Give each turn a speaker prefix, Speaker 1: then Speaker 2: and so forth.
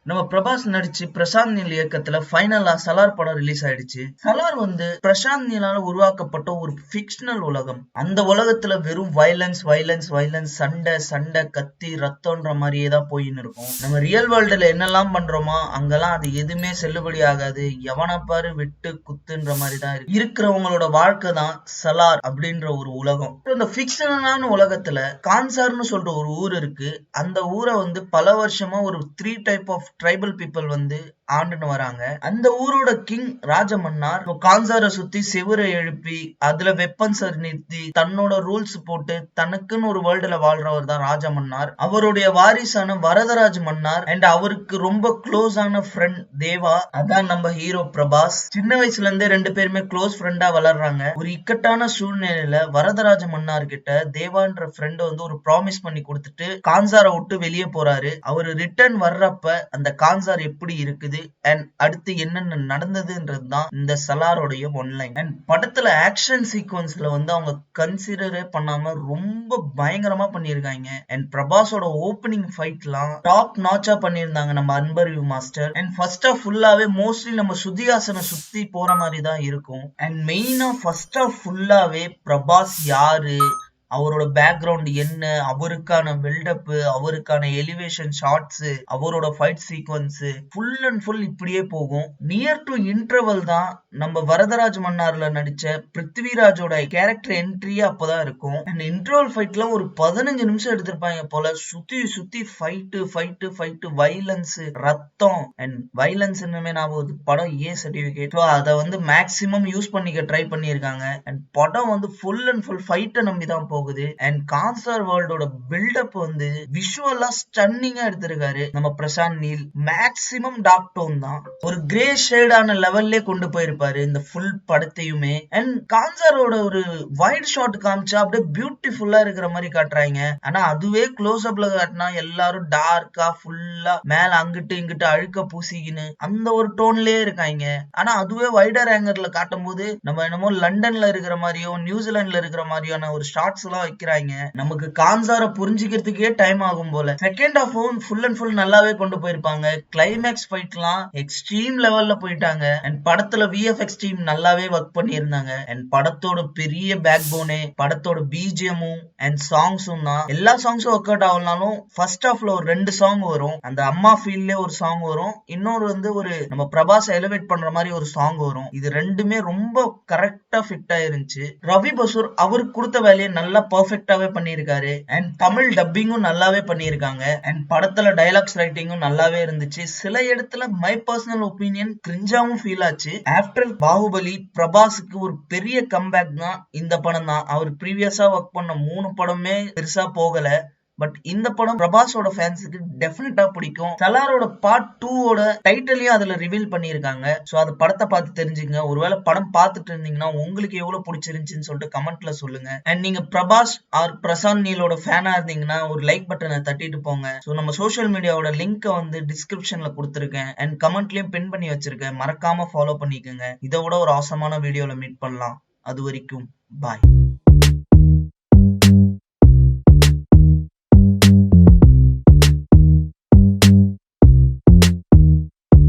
Speaker 1: நம்ம பிரபாஸ் நடிச்சு பிரசாந்த் நீல் இயக்கத்துல ஃபைனலா சலார் படம் ரிலீஸ் ஆயிடுச்சு. சலார் பிரசாந்த் நீலால உருவாக்கப்பட்ட ஒரு ஃபிக்ஷனல் உலகம். அந்த உலகத்துல வெறும் வயலன்ஸ் வயலன்ஸ் வயலன்ஸ், சண்டை சண்டை, கத்தி ரத்தம்ன்ற மாதிரியே தான் போயின்னு இருக்கும். நம்ம ரியல் வேர்ல்டுல என்னெல்லாம் பண்றோமோ அங்கெல்லாம் அது எதுவுமே செல்லுபடி ஆகாது. எவனை பாரு வெட்டு குத்துன்ற மாதிரி தான் இருக்கு. இருக்கிறவங்களோட வாழ்க்கை தான் சலார் அப்படின்ற ஒரு உலகம். இந்த ஃபிக்ஷனலான உலகத்துல கான்சார்னு சொல்ற ஒரு ஊர் இருக்கு. அந்த ஊரை பல வருஷமா ஒரு 3 டைப் ஆஃப் ட்ரைபல் பீப்புள் ஆண்டுன்னு வராங்க. அந்த ஊரோட கிங் ராஜமன்னார் கான்சாரை சுத்தி செவுரை எழுப்பி அதுல வெப்பன்ஸை நிறுத்தி தன்னோட ரூல்ஸ் போட்டு தனக்குன்னு ஒரு வேர்ல்டுல வாழ்றவர் தான் ராஜமன்னார். அவருடைய வாரிசான வரதராஜ் மன்னார் அண்ட் அவருக்கு ரொம்ப க்ளோஸ் ஆன ஃப்ரெண்ட் தேவா, அதான் நம்ம ஹீரோ பிரபாஸ். சின்ன வயசுல இருந்தே ரெண்டு பேருமே க்ளோஸ் ஃப்ரெண்டா வளர்றாங்க. ஒரு இக்கட்டான சூழ்நிலையில வரதராஜ மன்னார் கிட்ட தேவான்ற ஃப்ரெண்ட் ஒரு ப்ராமிஸ் பண்ணி கொடுத்துட்டு கான்சாரை விட்டு வெளியே போறாரு. அவரு ரிட்டர்ன் வர்றப்ப அந்த கான்சார் எப்படி இருக்குது அண்ட் அடுத்து என்னென்ன நடந்ததுன்றதுதான் இந்த சலாரோடைய ஒன்லைன். அண்ட் படத்துல ஆக்ஷன் சீக்வன்ஸ்ல அவங்க கன்சிடரே பண்ணாம ரொம்ப பயங்கரமா பண்ணிருக்காங்க. அண்ட் பிரபாஸோட ஓப்பனிங் ஃபைட்லாம் டாப் நாச்சா பண்ணிருந்தாங்க நம்ம அன்பரிவு மாஸ்டர். அண்ட் ஃபர்ஸ்ட் ஆஃப் ஃபுல்லாவே மோஸ்ட்லி நம்ம சுதிஹாசனை சுத்தி போற மாதிரி தான் இருக்கும். அண்ட் மெயினா ஃபர்ஸ்ட் ஆஃப் ஃபுல்லாவே பிரபாஸ் யாரு, அவரோட பேக்ரவுண்ட் என்ன, அவருக்கான பில்டப், அவருக்கான எலிவேஷன் ஷாட்ஸ், அவரோட fight sequence full and full இப்படியே போகும். நியர் டு இன்டர்வல் தான் நம்ம வரதராஜ் மன்னார்ல நடிச்ச பிருத்திவிராஜோட கேரக்டர் என்ட்ரியே அப்பதான் இருக்கும். அண்ட் இன்டர்வல் ஃபைட்ல ஒரு 15 நிமிஷம் எடுத்திருப்பாங்க போல. சுத்தி சுத்தி ஃபைட்டு வைலன்ஸ், ரத்தம் அண்ட் வைலன்ஸ் ஞாபகம். படம் ஏ சர்டிபிகேட். அதை மேக்சிமம் யூஸ் பண்ணிக்க ட்ரை பண்ணிருக்காங்க. அண்ட் படம் ஃபுல் அண்ட் ஃபுல் ஃபைட்டை நம்பி தான் போகுது. அண்ட் கான்சார் வேர்ல்டோட பில்டப் விஷுவலா ஸ்டன்னிங்கா எடுத்திருக்காரு நம்ம Prashanth Neel. Maximum dark tone தான், ஒரு கிரே ஷேடான லெவல்லே கொண்டு போயிருப்பாரு இந்த ஃபுல் படத்தையுமே. அண்ட் கான்சாரோட ஒரு வைட் ஷாட் காமிச்சா அப்படியே பியூட்டிஃபுல்லா இருக்கிற மாதிரி காட்டுறாங்க. ஆனா அதுவே க்ளோஸ் அப்ல காட்டினா எல்லாரும் டார்க்கா ஃபுல்லா மேல அங்கிட்டு இங்கிட்டு அழுக்க பூசிக்கின்னு அந்த ஒரு டோன்லயே இருக்காங்க. ஆனா அதுவே வைடர் ஆங்கர்ல காட்டும் போது நம்ம என்னமோ லண்டன்ல இருக்கிற மாதிரியோ நியூசிலாந்துல இருக்கிற மாதிரியான ஒரு ஷார்ட்ஸ் எல்லாம் வைக்கிறாங்க. நமக்கு கான்சார புரிஞ்சுக்கிறதுக்கே டைம் ஆகும் போல. Second half full and full நல்லாவே கொண்டு போயிருப்பாங்க. கிளைமேக்ஸ் ஃபைட்லாம் எக்ஸ்ட்ரீம் லெவல்ல போயிட்டாங்க. அண்ட் படத்துல விஎஃப்எக்ஸ் டீம் நல்லாவே ஒர்க் பண்ணியிருந்தாங்க. அண்ட் படத்தோட பெரிய பேக் போனே படத்தோட பிஜிஎமும் அண்ட் சாங்ஸும் தான். எல்லா சாங்ஸும் ஒர்க் அவுட் ஆகலனாலும் ஃபர்ஸ்ட் ஹாஃப்ல ஒரு 2 சாங் வரும். அந்த அம்மா ஃபீல்ல ஒரு சாங் வரும், இன்னொரு ஒரு நம்ம பிரபாஸ் எலிவேட் பண்ற மாதிரி ஒரு சாங் வரும். இது ரெண்டுமே ரொம்ப கரெக்டா ஃபிட் ஆயிருந்துச்சு. ரவி பசூர் அவருக்கு கொடுத்த வேலையை நல்லா பர்ஃபெக்டாவே பண்ணியிருக்காரு. அண்ட் தமிழ் டப்பிங்கும் நல்லாவே பண்ணியிருக்காங்க. அண்ட் படத்துல டைலாக்ஸ் ரைட்டிங்கும் நல்லாவே இருந்துச்சு. சில இடத்துல மை பர்சனல் ஒப்பீனியன் கிரிஞ்சாவும் ஃபீல் ஆச்சு. ஆஃப்டர் பாகுபலி பிரபாஸுக்கு ஒரு பெரிய கம்பேக் தான் இந்த படம் தான். அவர் ப்ரீவியஸா ஒர்க் பண்ண 3 படமே பெருசா போகல. பட் இந்த படம் பிரபாஸோட ஃபேன்ஸுக்கு டெஃபினட்டா பிடிக்கும். சலாரோட பார்ட் 2ஓட டைட்டிலையும் அதுல ரிவீல் பண்ணிருக்காங்க. சோ அது படத்தை பார்த்து தெரிஞ்சுங்க. ஒருவேளை படம் பார்த்துட்டு இருந்தீங்கன்னா உங்களுக்கு எவ்வளவு பிடிச்சிருந்துச்சுன்னு சொல்லிட்டு கமெண்ட்ல சொல்லுங்க. அண்ட் நீங்க பிரபாஸ் ஆர் பிரசாந்த் நீலோட ஃபேனா இருந்தீங்கன்னா ஒரு லைக் பட்டனை தட்டிட்டு போங்க. சோ நம்ம சோஷியல் மீடியாவோட லிங்க் டிஸ்கிரிப்ஷன்ல கொடுத்துருக்கேன் அண்ட் கமெண்ட்லயும் பின் பண்ணி வச்சிருக்கேன். மறக்காம ஃபாலோ பண்ணிக்கோங்க. இதை விட ஒரு ஆசமான வீடியோல மீட் பண்ணலாம். அது வரைக்கும் பாய்.